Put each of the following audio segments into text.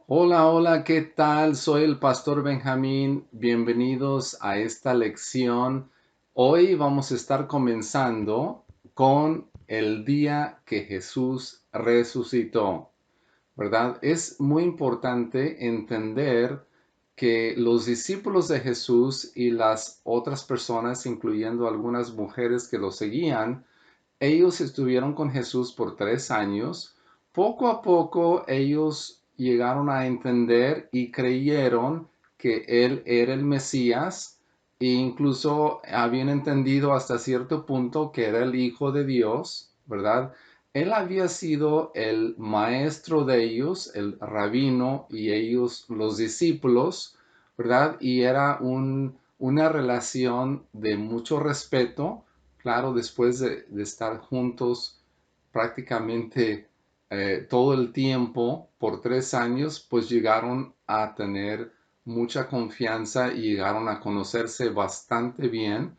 Hola, hola, ¿qué tal? Soy el pastor Benjamín. Bienvenidos a esta lección. Hoy vamos a estar comenzando con el día que Jesús resucitó, ¿verdad? Es muy importante entender que los discípulos de Jesús y las otras personas, incluyendo algunas mujeres que lo seguían, ellos estuvieron con Jesús por 3 años. Poco a poco ellos llegaron a entender y creyeron que Él era el Mesías e incluso habían entendido hasta cierto punto que era el Hijo de Dios, ¿verdad? Él había sido el maestro de ellos, el rabino, y ellos los discípulos, ¿verdad? Y era una relación de mucho respeto. Claro, después de estar juntos prácticamente todo el tiempo por 3 años, pues llegaron a tener mucha confianza y llegaron a conocerse bastante bien.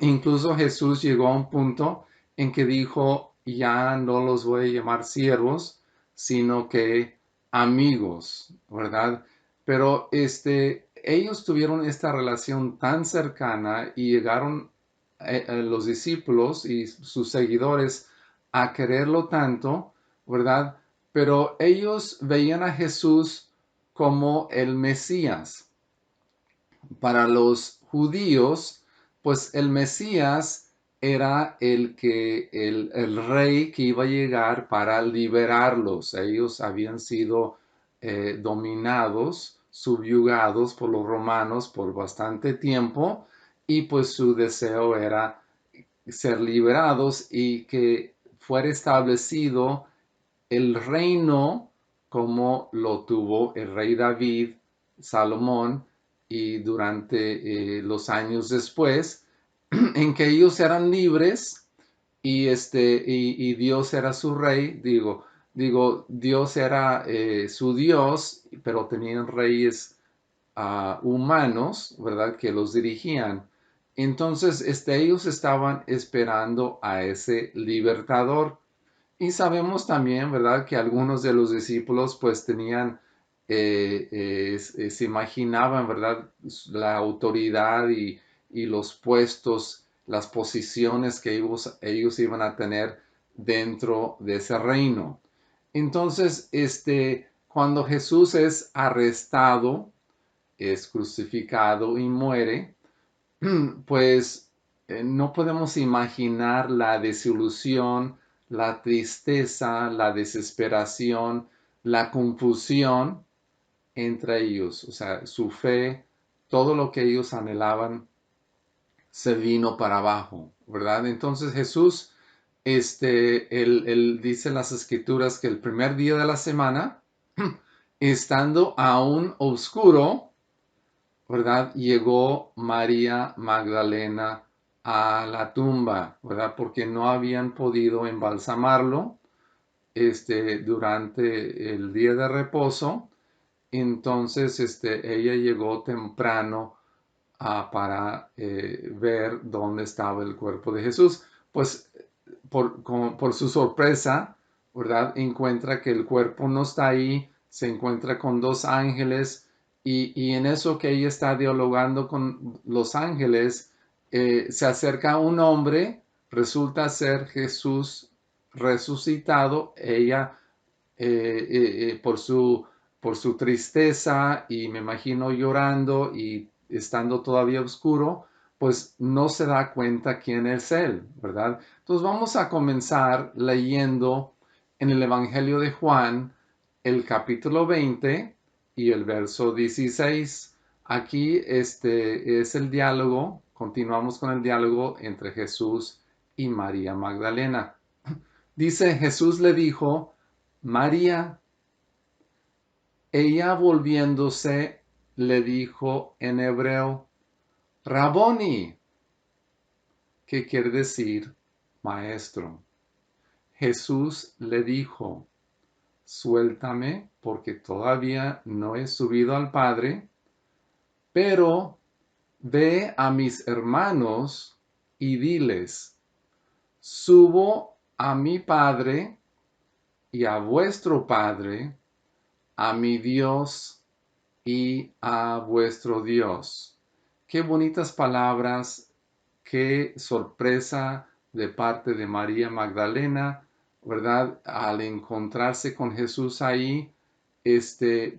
Incluso Jesús llegó a un punto en que dijo, ya no los voy a llamar siervos, sino que amigos, ¿verdad? Pero ellos tuvieron esta relación tan cercana y llegaron los discípulos y sus seguidores a quererlo tanto, ¿verdad? Pero ellos veían a Jesús como el Mesías. Para los judíos, pues el Mesías era el rey que iba a llegar para liberarlos. Ellos habían sido dominados, subyugados por los romanos por bastante tiempo y pues su deseo era ser liberados y que fuera establecido el reino como lo tuvo el rey David, Salomón, y durante los años después, en que ellos eran libres y Dios era su rey, Dios era su Dios, pero tenían reyes humanos, ¿verdad? Que los dirigían. Entonces, ellos estaban esperando a ese libertador. Y sabemos también, ¿verdad?, que algunos de los discípulos pues tenían, se imaginaban, ¿verdad?, la autoridad y los puestos, las posiciones que ellos iban a tener dentro de ese reino. Entonces, cuando Jesús es arrestado, es crucificado y muere, pues no podemos imaginar la desilusión, la tristeza, la desesperación, la confusión entre ellos. O sea, su fe, todo lo que ellos anhelaban se vino para abajo, ¿verdad? Entonces Jesús, él dice en las escrituras que el primer día de la semana, estando aún oscuro, ¿verdad? Llegó María Magdalena a la tumba, ¿verdad? Porque no habían podido embalsamarlo durante el día de reposo. Entonces, ella llegó temprano para ver dónde estaba el cuerpo de Jesús. Pues por su sorpresa, ¿verdad? Encuentra que el cuerpo no está ahí, se encuentra con dos ángeles y en eso que ella está dialogando con los ángeles, se acerca un hombre, resulta ser Jesús resucitado. Ella por su tristeza y me imagino llorando y estando todavía oscuro, pues no se da cuenta quién es él, ¿verdad? Entonces vamos a comenzar leyendo en el Evangelio de Juan el capítulo 20 y el verso 16. Aquí es el diálogo, continuamos con el diálogo entre Jesús y María Magdalena. Dice, Jesús le dijo, María. Ella volviéndose le dijo en hebreo, Raboni, que quiere decir maestro. Jesús le dijo, suéltame porque todavía no he subido al Padre, pero ve a mis hermanos y diles, subo a mi Padre y a vuestro Padre, a mi Dios y a vuestro Dios. Qué bonitas palabras, qué sorpresa de parte de María Magdalena, ¿verdad? Al encontrarse con Jesús ahí,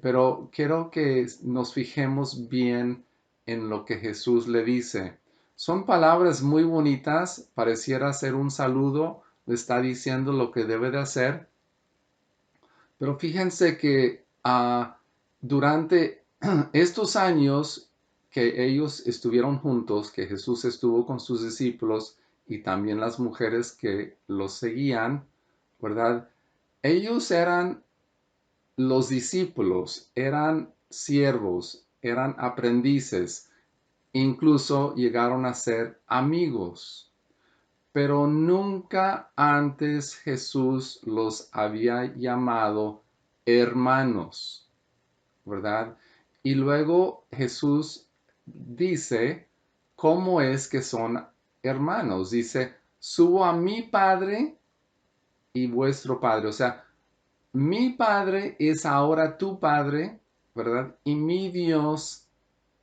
pero quiero que nos fijemos bien en lo que Jesús le dice. Son palabras muy bonitas, pareciera ser un saludo, le está diciendo lo que debe de hacer, pero fíjense que durante estos años que ellos estuvieron juntos, que Jesús estuvo con sus discípulos y también las mujeres que los seguían, ¿verdad? Ellos eran los discípulos, eran siervos, eran aprendices, incluso llegaron a ser amigos, pero nunca antes Jesús los había llamado hermanos, ¿verdad? Y luego Jesús dice cómo es que son hermanos. Dice, subo a mi Padre y vuestro Padre. O sea, mi Padre es ahora tu Padre, ¿verdad? Y mi Dios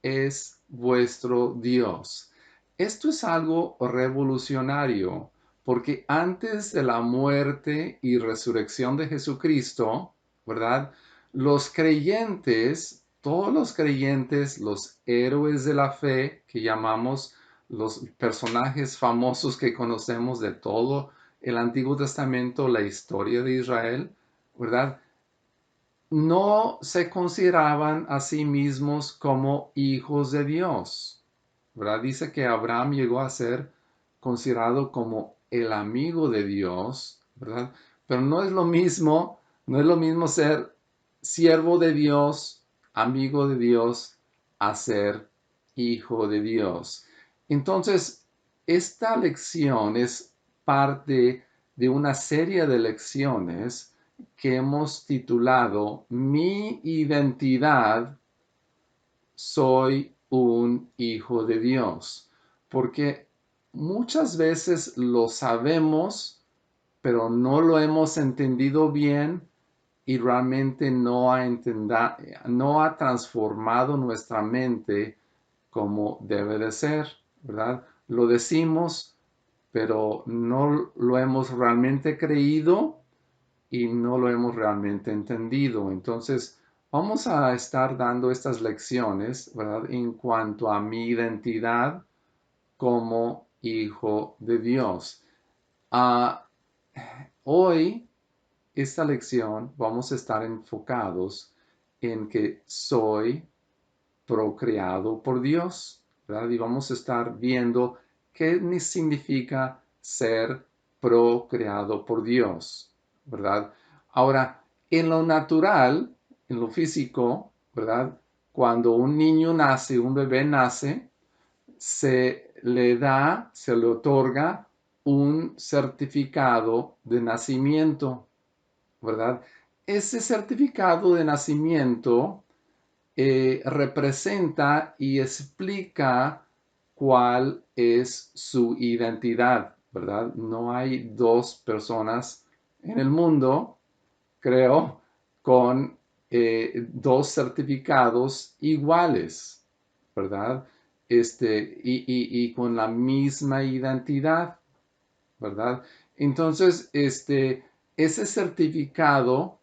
es vuestro Dios. Esto es algo revolucionario, porque antes de la muerte y resurrección de Jesucristo, ¿verdad? Los creyentes, todos los creyentes, los héroes de la fe, que llamamos los personajes famosos que conocemos de todo el Antiguo Testamento, la historia de Israel, ¿verdad? No se consideraban a sí mismos como hijos de Dios, ¿verdad? Dice que Abraham llegó a ser considerado como el amigo de Dios, ¿verdad? Pero no es lo mismo, no es lo mismo ser siervo de Dios, amigo de Dios, a ser hijo de Dios. Entonces, esta lección es parte de una serie de lecciones que hemos titulado Mi identidad, soy un hijo de Dios, porque muchas veces lo sabemos, pero no lo hemos entendido bien y realmente no ha transformado nuestra mente como debe de ser, ¿verdad? Lo decimos, pero no lo hemos realmente creído y no lo hemos realmente entendido. Entonces, vamos a estar dando estas lecciones, ¿verdad? En cuanto a mi identidad como hijo de Dios. Ah, hoy, esta lección, vamos a estar enfocados en que soy procreado por Dios, ¿verdad? Y vamos a estar viendo qué significa ser procreado por Dios, ¿verdad? Ahora, en lo natural, en lo físico, ¿verdad? Cuando un niño nace, un bebé nace, se le otorga un certificado de nacimiento, ¿verdad? Ese certificado de nacimiento representa y explica cuál es su identidad, ¿verdad? No hay dos personas en el mundo, creo, con dos certificados iguales, ¿verdad? Y con la misma identidad, ¿verdad? Entonces, ese certificado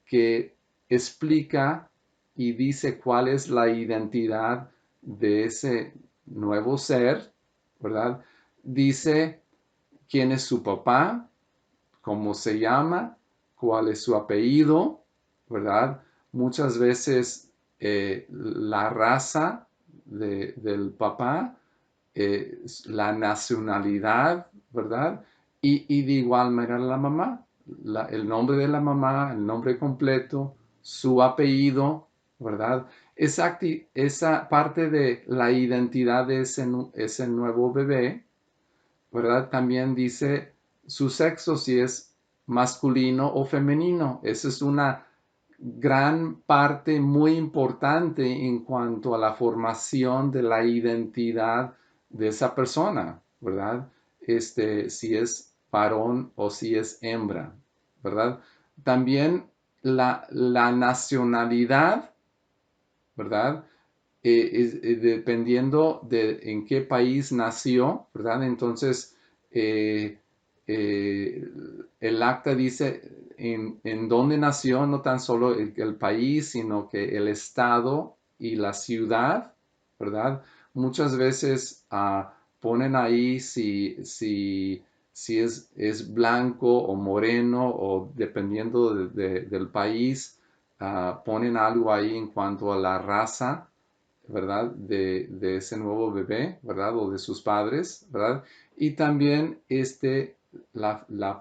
que explica y dice cuál es la identidad de ese nuevo ser, ¿verdad? Dice quién es su papá, cómo se llama, cuál es su apellido, ¿verdad? Muchas veces la raza del papá, la nacionalidad, ¿verdad? Y de igual manera la mamá, el nombre de la mamá, el nombre completo, su apellido, ¿verdad? Esa parte de la identidad de ese nuevo bebé, ¿verdad? También dice su sexo, si es masculino o femenino. Esa es una gran parte muy importante en cuanto a la formación de la identidad de esa persona, ¿verdad? Si es varón o si es hembra, ¿verdad? También la nacionalidad, ¿verdad? Dependiendo de en qué país nació, ¿verdad? Entonces, eh, eh, el acta dice en dónde nació, no tan solo el país, sino que el estado y la ciudad, ¿verdad? Muchas veces ponen ahí si es blanco o moreno o dependiendo del país, ponen algo ahí en cuanto a la raza, ¿verdad? De ese nuevo bebé, ¿verdad? O de sus padres, ¿verdad? Y también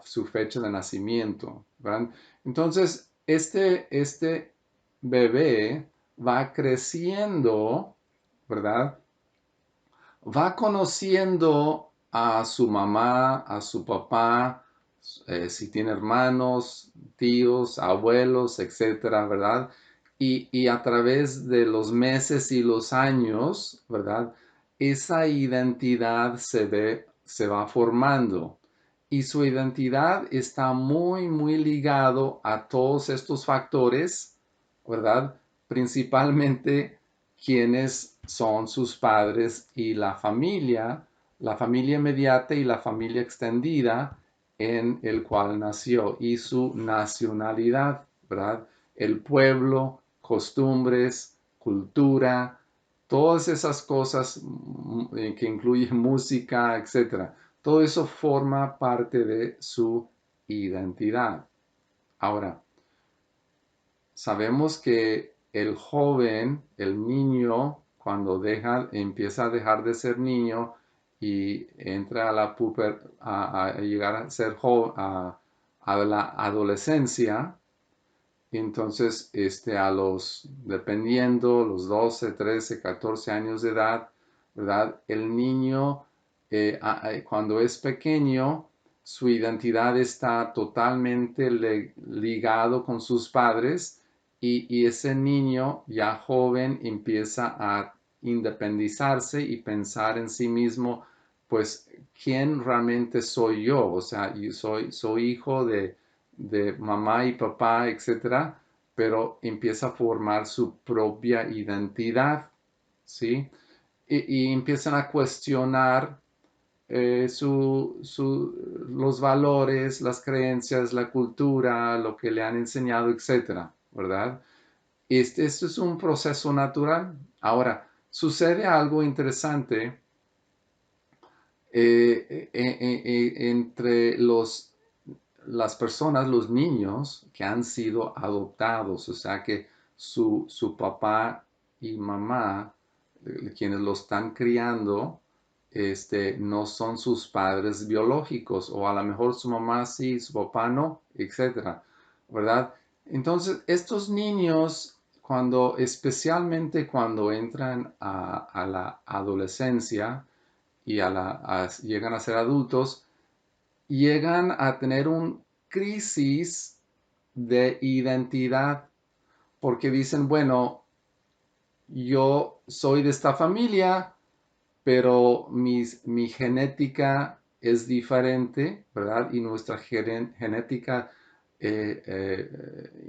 su fecha de nacimiento, ¿verdad? Entonces, este bebé va creciendo, ¿verdad? Va conociendo a su mamá, a su papá, si tiene hermanos, tíos, abuelos, etcétera, ¿verdad? Y a través de los meses y los años, ¿verdad? Esa identidad se va formando. Y su identidad está muy, muy ligado a todos estos factores, ¿verdad? Principalmente quiénes son sus padres y la familia inmediata y la familia extendida en el cual nació y su nacionalidad, ¿verdad? El pueblo, costumbres, cultura, todas esas cosas que incluyen música, etcétera. Todo eso forma parte de su identidad. Ahora, sabemos que el joven, el niño, cuando empieza a dejar de ser niño y entra a a llegar a ser joven, a la adolescencia, entonces dependiendo, los 12, 13, 14 años de edad, ¿verdad? El niño, cuando es pequeño, su identidad está totalmente ligado con sus padres y ese niño ya joven empieza a independizarse y pensar en sí mismo, pues, ¿quién realmente soy yo? O sea, yo soy hijo de mamá y papá, etcétera, pero empieza a formar su propia identidad, ¿sí? Y empiezan a cuestionar los valores, las creencias, la cultura, lo que le han enseñado, etcétera, ¿verdad? Esto es un proceso natural. Ahora, sucede algo interesante entre las personas, los niños que han sido adoptados, o sea que su papá y mamá, quienes lo están criando, no son sus padres biológicos, o a lo mejor su mamá sí, su papá no, etcétera, ¿verdad? Entonces, estos niños, especialmente cuando entran a la adolescencia y llegan a ser adultos, llegan a tener un crisis de identidad porque dicen, bueno, yo soy de esta familia, pero mi genética es diferente, ¿verdad? Y nuestra genética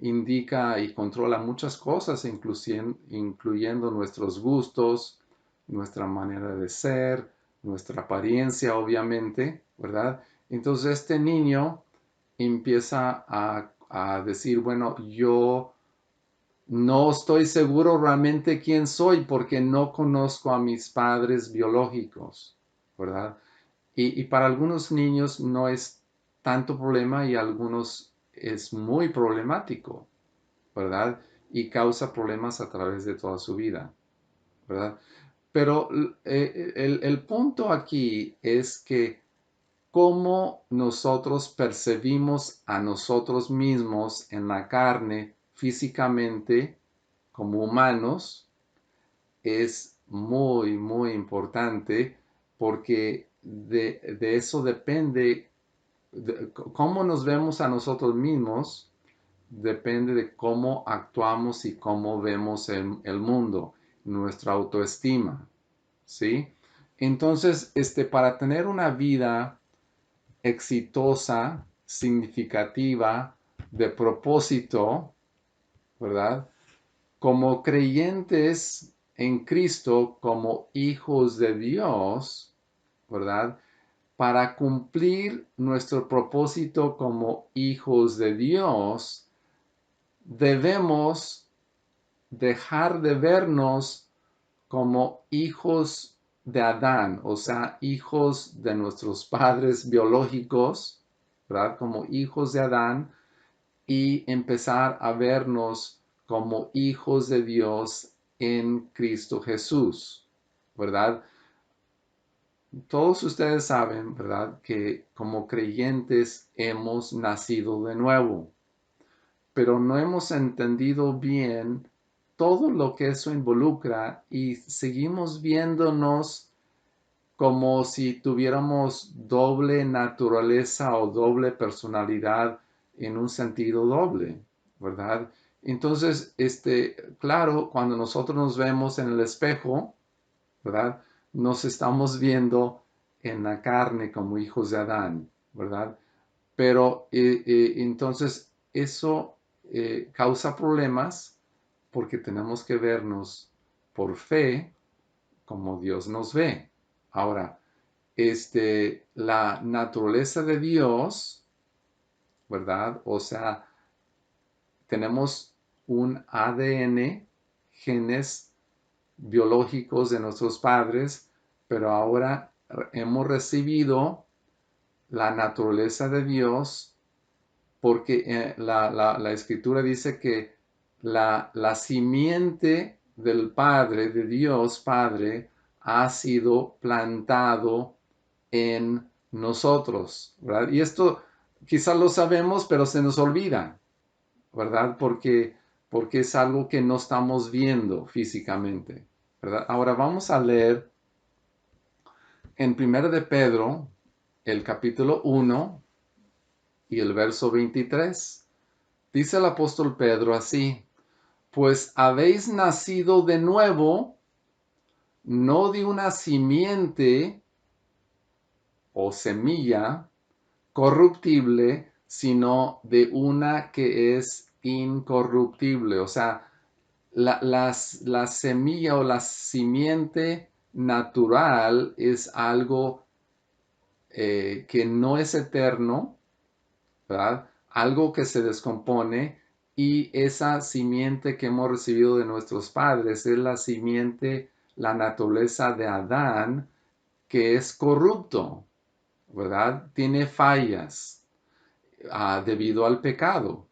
indica y controla muchas cosas, incluyendo nuestros gustos, nuestra manera de ser, nuestra apariencia, obviamente, ¿verdad? Entonces este niño empieza a decir, bueno, yo no estoy seguro realmente quién soy porque no conozco a mis padres biológicos, ¿verdad? Y para algunos niños no es tanto problema y algunos es muy problemático, ¿verdad? Y causa problemas a través de toda su vida, ¿verdad? Pero el punto aquí es que cómo nosotros percibimos a nosotros mismos en la carne físicamente como humanos es muy, muy importante porque de eso depende, cómo nos vemos a nosotros mismos, depende de cómo actuamos y cómo vemos el mundo, nuestra autoestima, ¿sí? Entonces, para tener una vida exitosa, significativa, de propósito, ¿verdad? Como creyentes en Cristo, como hijos de Dios, ¿verdad? Para cumplir nuestro propósito como hijos de Dios, debemos dejar de vernos como hijos de Adán, o sea, hijos de nuestros padres biológicos, ¿verdad? Como hijos de Adán y empezar a vernos como hijos de Dios en Cristo Jesús, ¿verdad? Todos ustedes saben, ¿verdad?, que como creyentes hemos nacido de nuevo, pero no hemos entendido bien todo lo que eso involucra y seguimos viéndonos como si tuviéramos doble naturaleza o doble personalidad en un sentido doble, ¿verdad? Entonces, claro, cuando nosotros nos vemos en el espejo, ¿verdad? Nos estamos viendo en la carne como hijos de Adán, ¿verdad? Pero entonces eso causa problemas porque tenemos que vernos por fe como Dios nos ve. Ahora, la naturaleza de Dios, ¿verdad? O sea, tenemos un ADN, genes biológicos de nuestros padres, pero ahora hemos recibido la naturaleza de Dios porque la escritura dice que la simiente del Padre, de Dios Padre, ha sido plantado en nosotros, ¿verdad? Y esto quizás lo sabemos, pero se nos olvida, ¿verdad? Porque es algo que no estamos viendo físicamente, ¿verdad? Ahora vamos a leer en 1 de Pedro, el capítulo 1 y el verso 23. Dice el apóstol Pedro así: pues habéis nacido de nuevo, no de una simiente o semilla corruptible, sino de una que es incorruptible. O sea, la semilla o la simiente natural es algo que no es eterno, ¿verdad? Algo que se descompone, y esa simiente que hemos recibido de nuestros padres es la simiente, la naturaleza de Adán, que es corrupto, ¿verdad? Tiene fallas debido al pecado.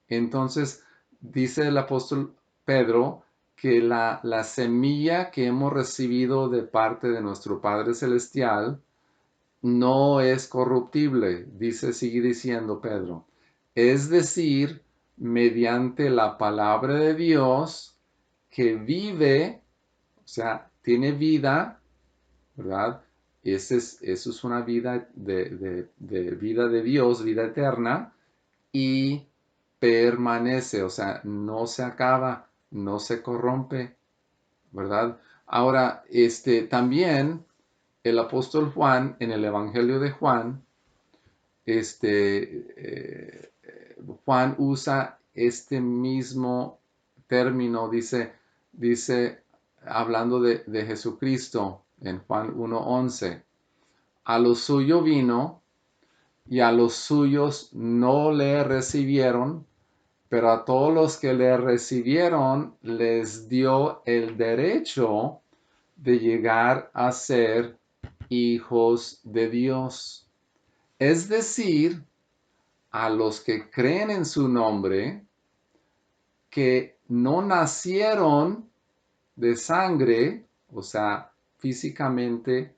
Entonces, dice el apóstol Pedro que la semilla que hemos recibido de parte de nuestro Padre Celestial no es corruptible, sigue diciendo Pedro. Es decir, mediante la palabra de Dios que vive, o sea, tiene vida, ¿verdad? Eso es una vida de vida de Dios, vida eterna, y permanece, o sea, no se acaba, no se corrompe, ¿verdad? Ahora, también el apóstol Juan, en el Evangelio de Juan, Juan usa este mismo término, dice hablando de Jesucristo en Juan 1:11, a lo suyo vino y a los suyos no le recibieron, pero a todos los que le recibieron les dio el derecho de llegar a ser hijos de Dios. Es decir, a los que creen en su nombre, que no nacieron de sangre, o sea, físicamente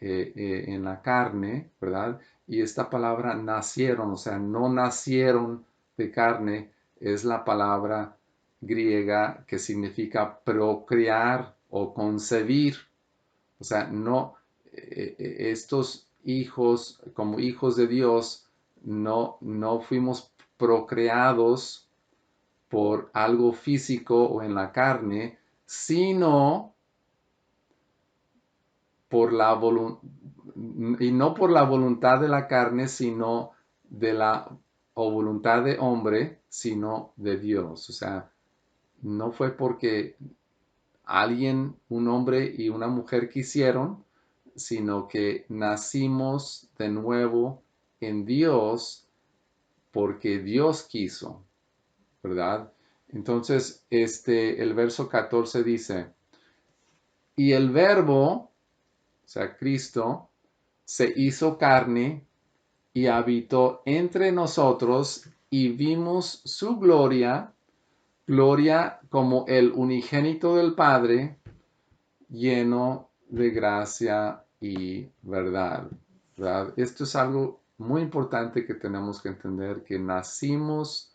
en la carne, ¿verdad? Y esta palabra nacieron, o sea, no nacieron de carne, es la palabra griega que significa procrear o concebir. O sea, no, estos hijos, como hijos de Dios, no fuimos procreados por algo físico o en la carne, sino por la y no por la voluntad de la carne, sino de la o voluntad de hombre, sino de Dios. O sea, no fue porque alguien, un hombre y una mujer quisieron, sino que nacimos de nuevo en Dios porque Dios quiso, ¿verdad? Entonces, el verso 14 dice, y el verbo, o sea, Cristo, se hizo carne y habitó entre nosotros y vimos su gloria, gloria como el unigénito del Padre, lleno de gracia y verdad, ¿verdad? Esto es algo muy importante que tenemos que entender, que nacimos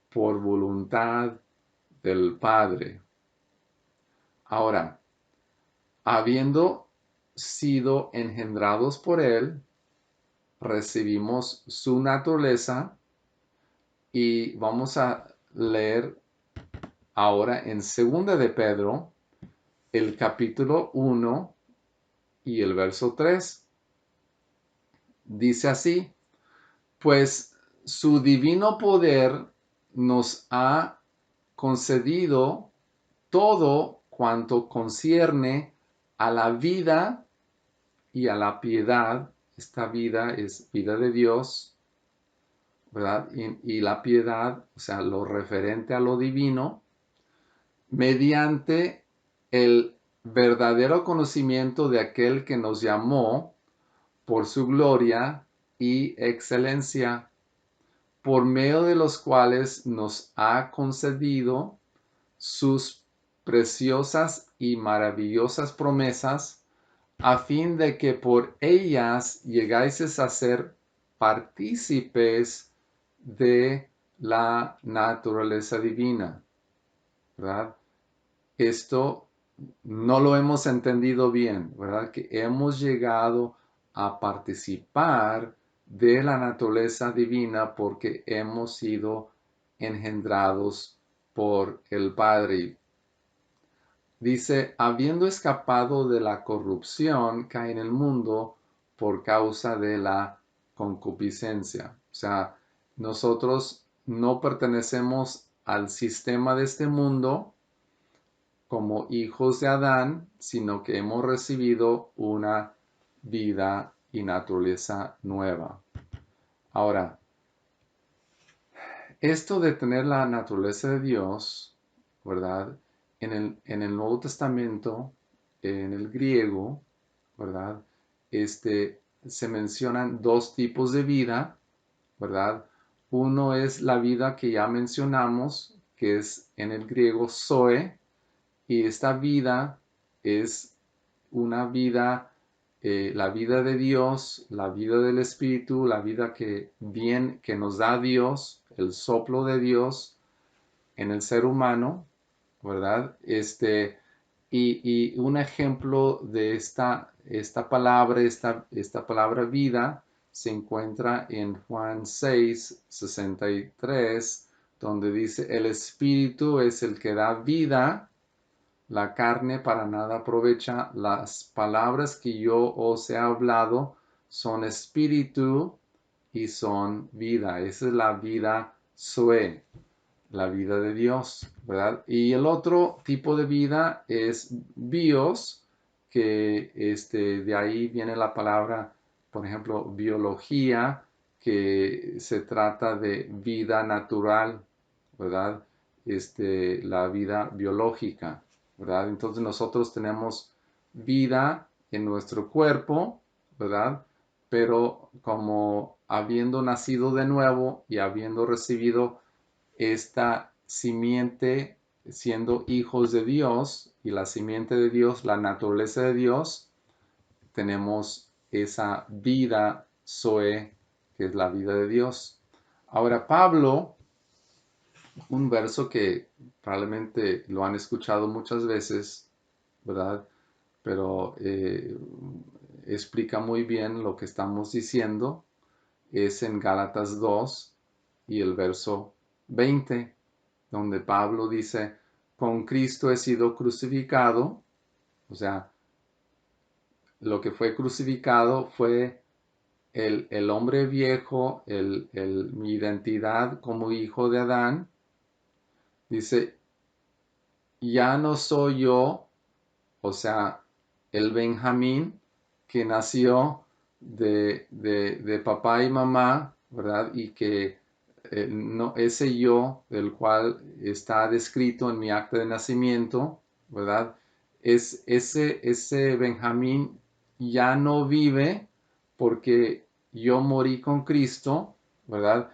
por voluntad del Padre. Ahora, habiendo sido engendrados por Él, recibimos su naturaleza y vamos a leer ahora en 2 de Pedro, el capítulo 1 y el verso 3. Dice así, pues su divino poder nos ha concedido todo cuanto concierne a la vida y a la piedad. Esta vida es vida de Dios, ¿verdad? Y la piedad, o sea, lo referente a lo divino, mediante el verdadero conocimiento de aquel que nos llamó por su gloria y excelencia, por medio de los cuales nos ha concedido sus preciosas y maravillosas promesas, a fin de que por ellas llegáis a ser partícipes de la naturaleza divina, ¿verdad? Esto no lo hemos entendido bien, ¿verdad? Que hemos llegado a participar de la naturaleza divina porque hemos sido engendrados por el Padre. Dice, habiendo escapado de la corrupción que hay en el mundo por causa de la concupiscencia. O sea, nosotros no pertenecemos al sistema de este mundo como hijos de Adán, sino que hemos recibido una vida y naturaleza nueva. Ahora, esto de tener la naturaleza de Dios, ¿verdad? En el Nuevo Testamento, en el griego, ¿verdad? Se mencionan dos tipos de vida, ¿verdad? Uno es la vida que ya mencionamos, que es en el griego zoe, y esta vida es una vida, la vida de Dios, la vida del Espíritu, la vida que nos da Dios, el soplo de Dios en el ser humano, ¿verdad? Y un ejemplo de esta palabra, esta palabra vida, se encuentra en Juan 6:63, donde dice, el Espíritu es el que da vida, la carne para nada aprovecha. Las palabras que yo os he hablado son espíritu y son vida. Esa es la vida Zoe, la vida de Dios, ¿verdad? Y el otro tipo de vida es bios, que de ahí viene la palabra, por ejemplo, biología, que se trata de vida natural, ¿verdad? La vida biológica, ¿verdad? Entonces nosotros tenemos vida en nuestro cuerpo, ¿verdad? Pero como habiendo nacido de nuevo y habiendo recibido esta simiente, siendo hijos de Dios, y la simiente de Dios, la naturaleza de Dios, tenemos esa vida Zoe, que es la vida de Dios. Ahora Pablo, un verso que probablemente lo han escuchado muchas veces, ¿verdad? Pero explica muy bien lo que estamos diciendo. Es en Gálatas 2 y el verso 20, donde Pablo dice, con Cristo he sido crucificado. O sea, lo que fue crucificado fue el hombre viejo, mi identidad como hijo de Adán, dice, ya no soy yo, o sea, el Benjamín que nació de papá y mamá, ¿verdad? Y que no, ese yo del cual está descrito en mi acta de nacimiento, ¿verdad? Ese Benjamín ya no vive porque yo morí con Cristo, ¿verdad?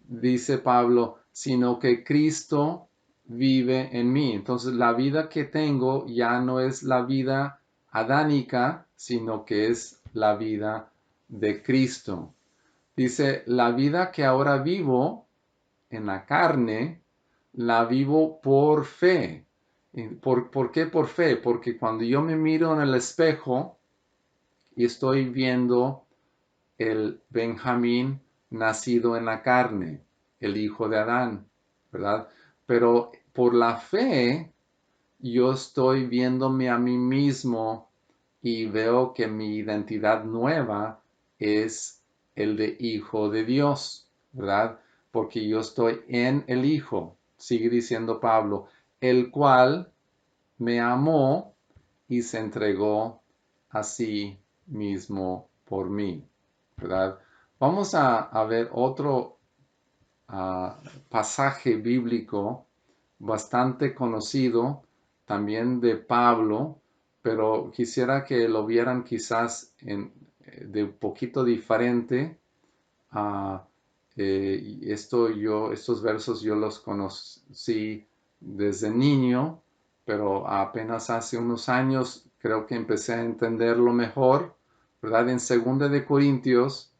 Dice Pablo, sino que Cristo vive en mí. Entonces la vida que tengo ya no es la vida adánica, sino que es la vida de Cristo. Dice, la vida que ahora vivo en la carne, la vivo por fe. ¿Por qué por fe? Porque cuando yo me miro en el espejo y estoy viendo el Benjamín nacido en la carne, el hijo de Adán, ¿verdad? Pero por la fe yo estoy viéndome a mí mismo y veo que mi identidad nueva es el de hijo de Dios, ¿verdad? Porque yo estoy en el Hijo, sigue diciendo Pablo, el cual me amó y se entregó a sí mismo por mí, ¿verdad? Vamos a ver otro pasaje bíblico bastante conocido, también de Pablo, pero quisiera que lo vieran quizás de un poquito diferente. Ah, estos versos yo los conocí desde niño, pero apenas hace unos años creo que empecé a entenderlo mejor, ¿verdad? En 2 de Corintios,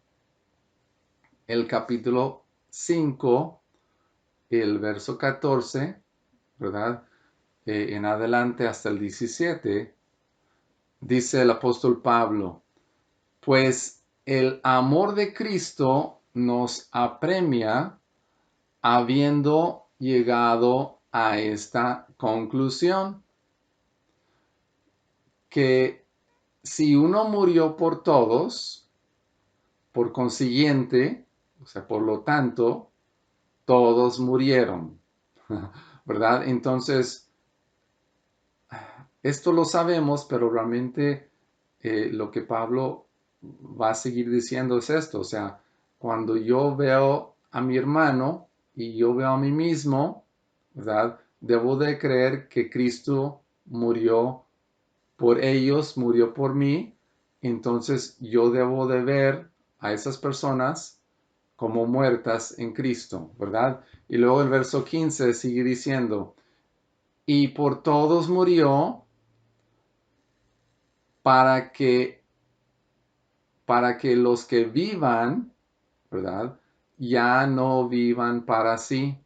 el capítulo 5, el verso 14, ¿verdad? En adelante hasta el 17, dice el apóstol Pablo, pues el amor de Cristo nos apremia habiendo llegado a esta conclusión, que si uno murió por todos, por consiguiente, o sea, por lo tanto, todos murieron, ¿verdad? Entonces, esto lo sabemos, pero realmente lo que Pablo va a seguir diciendo es esto, o sea, cuando yo veo a mi hermano y yo veo a mí mismo, ¿verdad? Debo de creer que Cristo murió por ellos, murió por mí, entonces yo debo de ver a esas personas como muertas en Cristo, ¿verdad? Y luego el verso 15 sigue diciendo, y por todos murió para que los que vivan, ¿verdad? Ya no vivan para sí,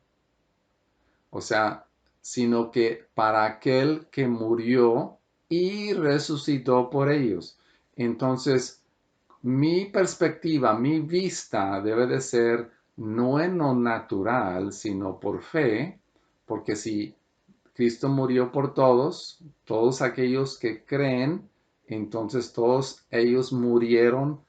o sea, sino que para aquel que murió y resucitó por ellos. Entonces, mi perspectiva, mi vista debe de ser no en lo natural, sino por fe, porque si Cristo murió por todos, todos aquellos que creen, entonces todos ellos murieron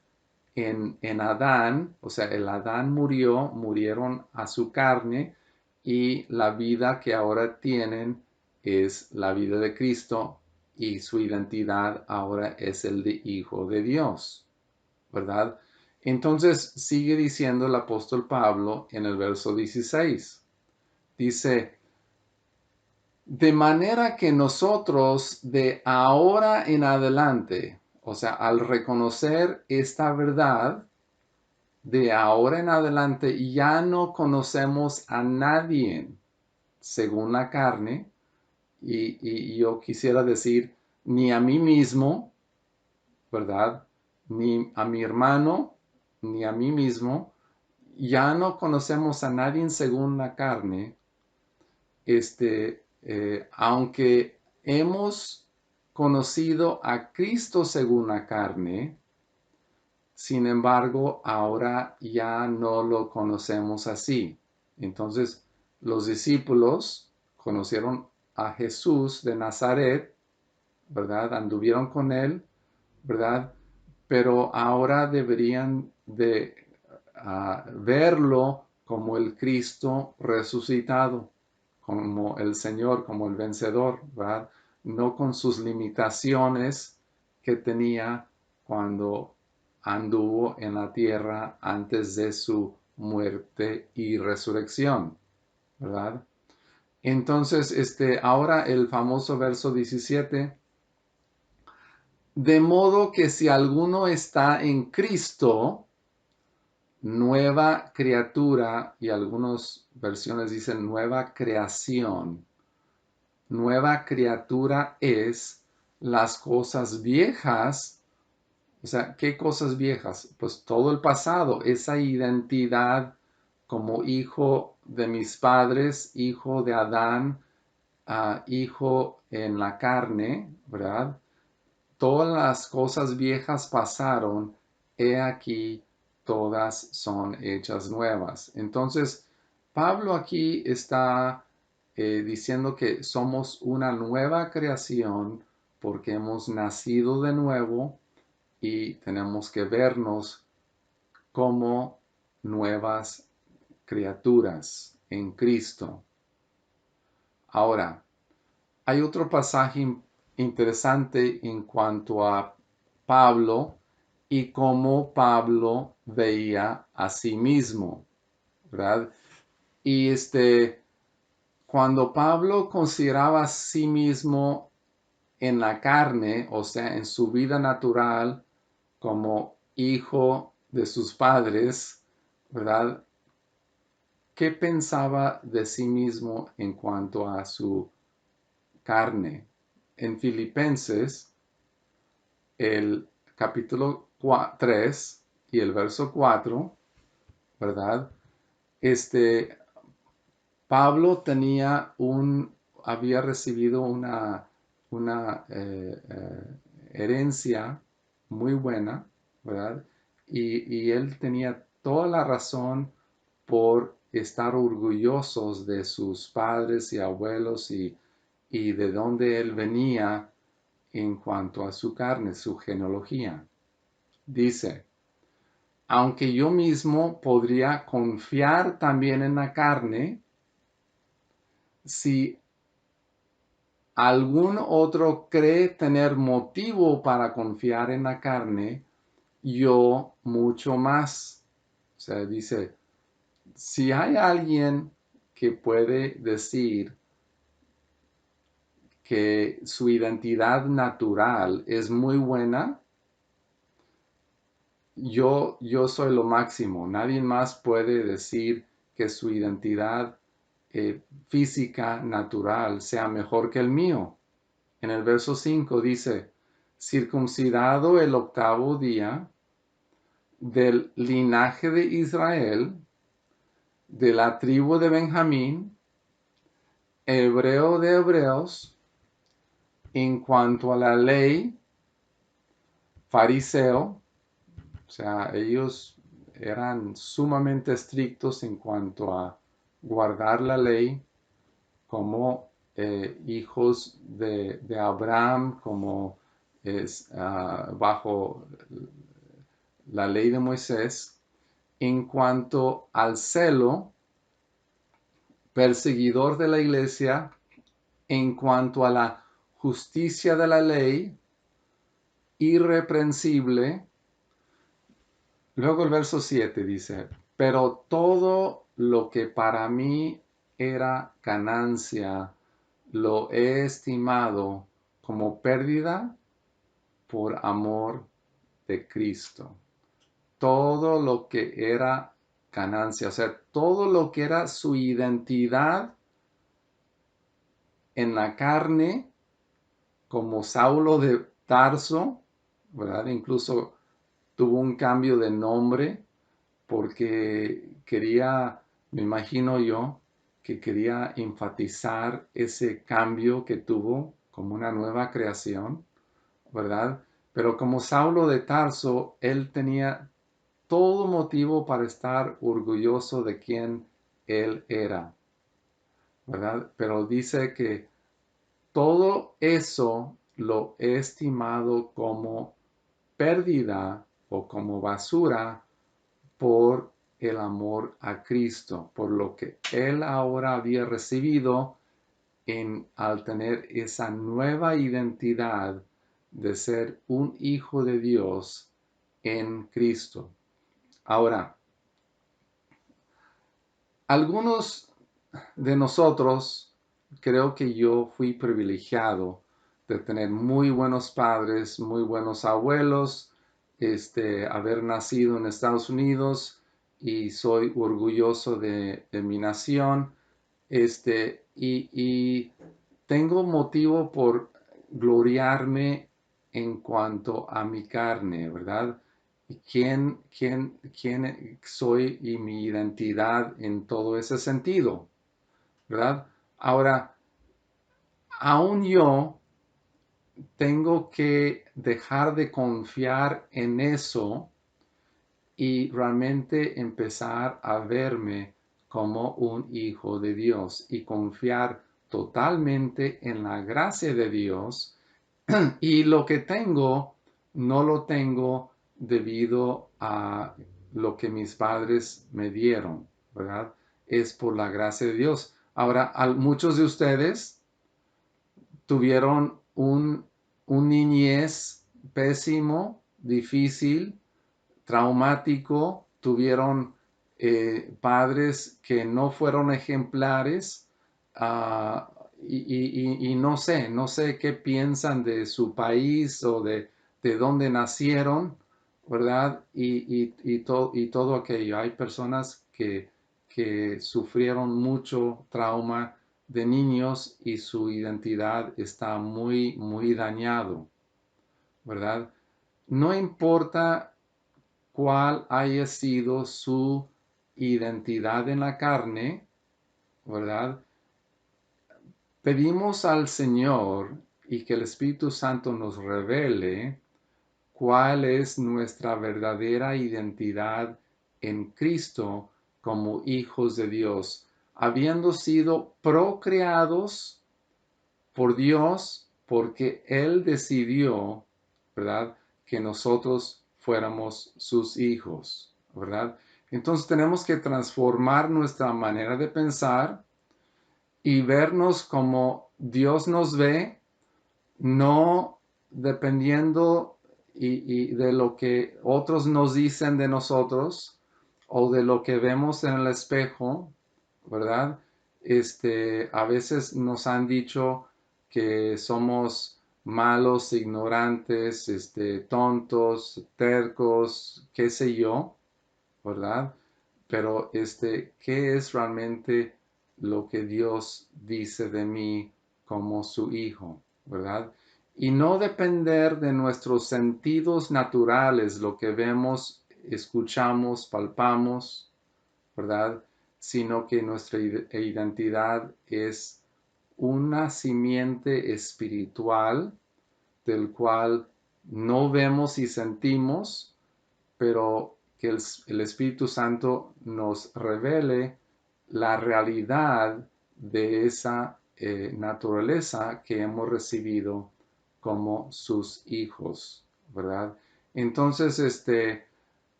en Adán, o sea, el Adán murió, murieron a su carne y la vida que ahora tienen es la vida de Cristo y su identidad ahora es el de Hijo de Dios, ¿verdad? Entonces sigue diciendo el apóstol Pablo en el verso 16. Dice, de manera que nosotros de ahora en adelante, o sea, al reconocer esta verdad, de ahora en adelante ya no conocemos a nadie según la carne, y yo quisiera decir, ni a mí mismo, ¿verdad? Ni a mi hermano, ni a mí mismo, ya no conocemos a nadie según la carne, aunque hemos conocido a Cristo según la carne, sin embargo, ahora ya no lo conocemos así. Entonces, los discípulos conocieron a Jesús de Nazaret, ¿verdad? Anduvieron con él, ¿verdad? Pero ahora deberían de verlo como el Cristo resucitado, como el Señor, como el vencedor, ¿verdad? No con sus limitaciones que tenía cuando anduvo en la tierra antes de su muerte y resurrección, ¿verdad? Entonces, ahora el famoso verso 17, de modo que si alguno está en Cristo, nueva criatura, y algunas versiones dicen nueva creación. Nueva criatura es las cosas viejas. O sea, ¿qué cosas viejas? Pues todo el pasado, esa identidad como hijo de mis padres, hijo de Adán, hijo en la carne, ¿verdad? Todas las cosas viejas pasaron, he aquí, todas son hechas nuevas. Entonces, Pablo aquí está diciendo que somos una nueva creación porque hemos nacido de nuevo y tenemos que vernos como nuevas criaturas en Cristo. Ahora, hay otro pasaje interesante en cuanto a Pablo y cómo Pablo veía a sí mismo, ¿verdad? Y cuando Pablo consideraba a sí mismo en la carne, o sea, en su vida natural, como hijo de sus padres, ¿verdad? ¿Qué pensaba de sí mismo en cuanto a su carne? En Filipenses, el capítulo 3 y el verso 4, ¿verdad? Pablo había recibido una herencia muy buena, ¿verdad? Y él tenía toda la razón por estar orgullosos de sus padres y abuelos y de dónde él venía en cuanto a su carne, su genealogía. Dice, aunque yo mismo podría confiar también en la carne, si algún otro cree tener motivo para confiar en la carne, yo mucho más. O sea, dice, si hay alguien que puede decir que su identidad natural es muy buena, yo soy lo máximo. Nadie más puede decir que su identidad física, natural, sea mejor que el mío. En el verso 5 dice, circuncidado el octavo día del linaje de Israel, de la tribu de Benjamín, hebreo de hebreos, en cuanto a la ley, fariseo. O sea, ellos eran sumamente estrictos en cuanto a guardar la ley como hijos de Abraham, como bajo la ley de Moisés. En cuanto al celo, perseguidor de la iglesia, en cuanto a la justicia de la ley, irreprensible. Luego el verso 7 dice, pero todo lo que para mí era ganancia, lo he estimado como pérdida por amor de Cristo. Todo lo que era ganancia, o sea, todo lo que era su identidad en la carne, como Saulo de Tarso, ¿verdad? Incluso tuvo un cambio de nombre porque quería, me imagino yo, que quería enfatizar ese cambio que tuvo como una nueva creación, ¿verdad? Pero como Saulo de Tarso, él tenía todo motivo para estar orgulloso de quién él era, ¿verdad? Pero dice que todo eso lo he estimado como pérdida o como basura por el amor a Cristo, por lo que él ahora había recibido al tener esa nueva identidad de ser un hijo de Dios en Cristo. Ahora, algunos de nosotros, creo que yo fui privilegiado de tener muy buenos padres, muy buenos abuelos, haber nacido en Estados Unidos y soy orgulloso de mi nación, y tengo motivo por gloriarme en cuanto a mi carne, ¿verdad? ¿Quién soy y mi identidad en todo ese sentido, ¿verdad? Ahora, aún yo tengo que dejar de confiar en eso y realmente empezar a verme como un hijo de Dios y confiar totalmente en la gracia de Dios. Y lo que tengo, no lo tengo debido a lo que mis padres me dieron, ¿verdad? Es por la gracia de Dios. Ahora, muchos de ustedes tuvieron un niñez pésimo, difícil, traumático, tuvieron padres que no fueron ejemplares, y no sé qué piensan de su país o de dónde nacieron, ¿verdad? Y todo aquello. Hay personas que sufrieron mucho trauma de niños y su identidad está muy, muy dañado, ¿verdad? No importa cuál haya sido su identidad en la carne, ¿verdad? Pedimos al Señor y que el Espíritu Santo nos revele cuál es nuestra verdadera identidad en Cristo como hijos de Dios, habiendo sido procreados por Dios porque Él decidió, ¿verdad?, que nosotros fuéramos sus hijos, ¿verdad? Entonces tenemos que transformar nuestra manera de pensar y vernos como Dios nos ve, no dependiendo y de lo que otros nos dicen de nosotros o de lo que vemos en el espejo, ¿verdad? A veces nos han dicho que somos malos, ignorantes, tontos, tercos, qué sé yo, ¿verdad? Pero ¿qué es realmente lo que Dios dice de mí como su hijo, ¿verdad? Y no depender de nuestros sentidos naturales, lo que vemos, escuchamos, palpamos, ¿verdad? Sino que nuestra identidad es una simiente espiritual del cual no vemos y sentimos, pero que el Espíritu Santo nos revele la realidad de esa naturaleza que hemos recibido como sus hijos, ¿verdad? Entonces,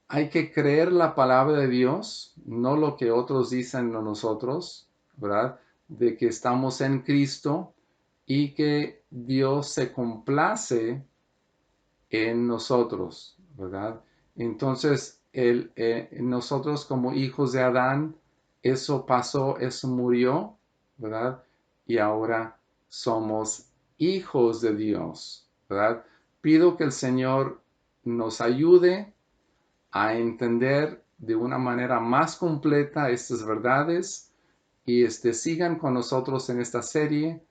hay que creer la palabra de Dios, no lo que otros dicen de nosotros, ¿verdad? De que estamos en Cristo y que Dios se complace en nosotros, ¿verdad? Entonces, nosotros como hijos de Adán, eso pasó, eso murió, ¿verdad? Y ahora somos hijos de Dios, ¿verdad? Pido que el Señor nos ayude a entender de una manera más completa estas verdades y sigan con nosotros en esta serie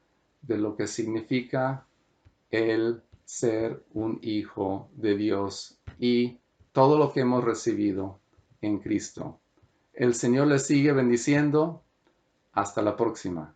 de lo que significa el ser un hijo de Dios y todo lo que hemos recibido en Cristo. El Señor les sigue bendiciendo. Hasta la próxima.